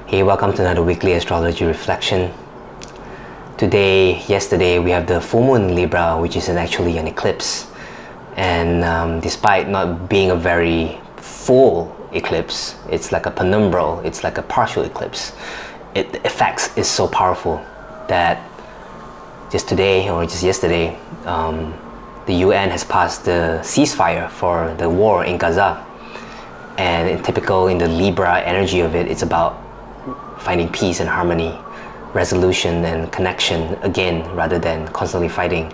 Hey, welcome to another weekly Astrology Reflection. Yesterday, we have the full moon in Libra, which is actually an eclipse. And despite not being a very full eclipse, it's like a penumbral, it's like a partial eclipse. The effects is so powerful that just today, or just yesterday, the UN has passed the ceasefire for the war in Gaza. And in the Libra energy of it, it's about finding peace and harmony, resolution and connection again, rather than constantly fighting.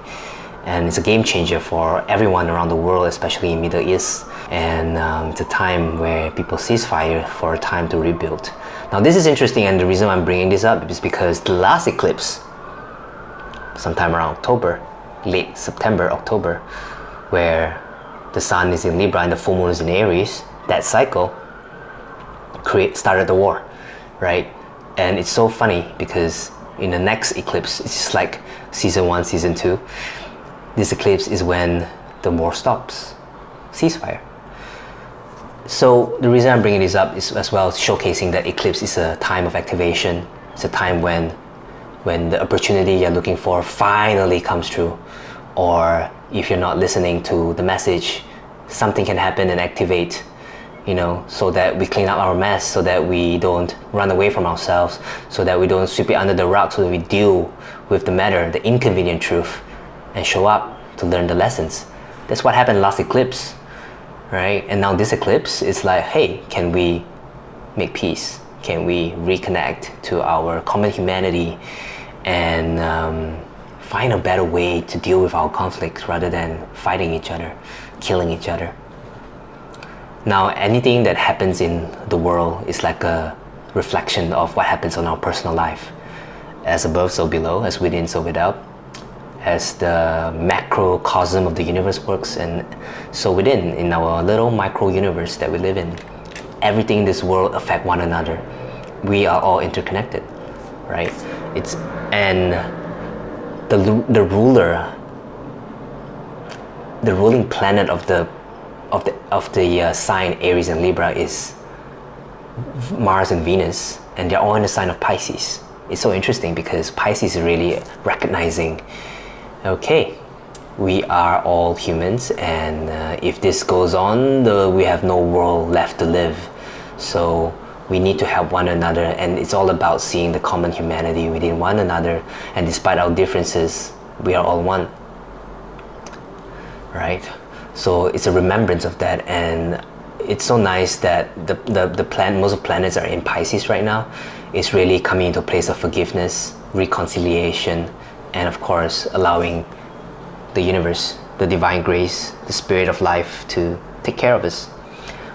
And it's a game changer for everyone around the world, especially in Middle East. And it's a time where people cease fire for a time to rebuild. Now this is interesting, and the reason I'm bringing this up is because the last eclipse, sometime around October, late September, October, where the sun is in Libra and the full moon is in Aries, that cycle started the war, right? And it's so funny because in the next eclipse, it's just like season 1, season 2. This eclipse is when the war stops, ceasefire. So the reason I'm bringing this up is as well showcasing that eclipse is a time of activation. It's a time when the opportunity you're looking for finally comes true. Or if you're not listening to the message, something can happen and activate, so that we clean up our mess, so that we don't run away from ourselves, so that we don't sweep it under the rug, so that we deal with the matter, the inconvenient truth, and show up to learn the lessons. That's what happened last eclipse, right? And now this eclipse is like, hey, can we make peace? Can we reconnect to our common humanity and find a better way to deal with our conflicts rather than fighting each other, killing each other? Now, anything that happens in the world is like a reflection of what happens on our personal life. As above, so below, as within, so without. As the macrocosm of the universe works, and so within, in our little micro universe that we live in. Everything in this world affects one another. We are all interconnected, right? The ruling planet of the sign Aries and Libra is Mars and Venus, and they're all in the sign of Pisces. It's so interesting because Pisces is really recognizing, okay, we are all humans, and if this goes on, we have no world left to live. So we need to help one another, and it's all about seeing the common humanity within one another. And despite our differences, we are all one, right? So it's a remembrance of that, and it's so nice that most of the planets are in Pisces right now. It's really coming into a place of forgiveness, reconciliation, and of course allowing the universe, the divine grace, the spirit of life to take care of us.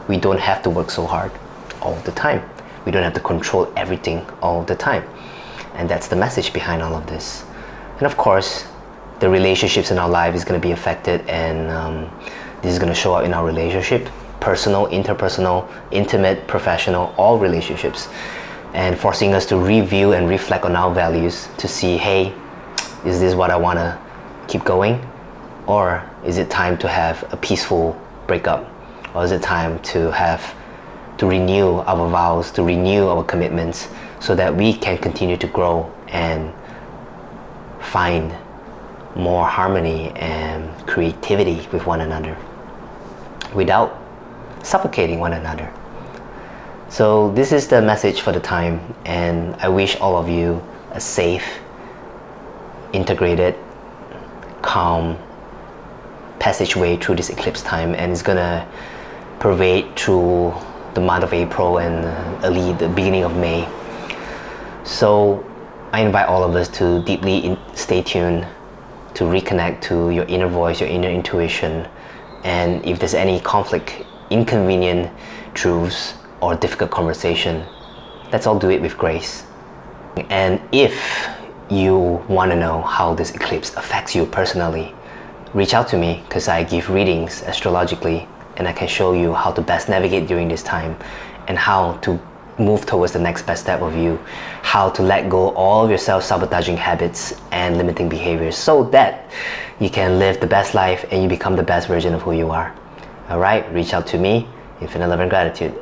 We don't have to work so hard all the time. We don't have to control everything all the time. And that's the message behind all of this. And of course, the relationships in our life is going to be affected, and this is going to show up in our relationship, personal, interpersonal, intimate, professional, all relationships, and forcing us to review and reflect on our values to see, hey, is this what I want to keep going? Or is it time to have a peaceful breakup? Or is it time to renew our vows, to renew our commitments, so that we can continue to grow and find more harmony and creativity with one another without suffocating one another. So this is the message for the time, and I wish all of you a safe, integrated, calm passageway through this eclipse time, and it's gonna pervade through the month of April and the beginning of May. So I invite all of us to deeply stay tuned, to reconnect to your inner voice, your inner intuition, and if there's any conflict, inconvenient truths, or difficult conversation, let's all do it with grace. And if you want to know how this eclipse affects you personally, reach out to me, because I give readings astrologically, and I can show you how to best navigate during this time, and how to move towards the next best step of you, how to let go all of your self-sabotaging habits and limiting behaviors, so that you can live the best life and you become the best version of who you are. Alright, reach out to me. Infinite love and gratitude.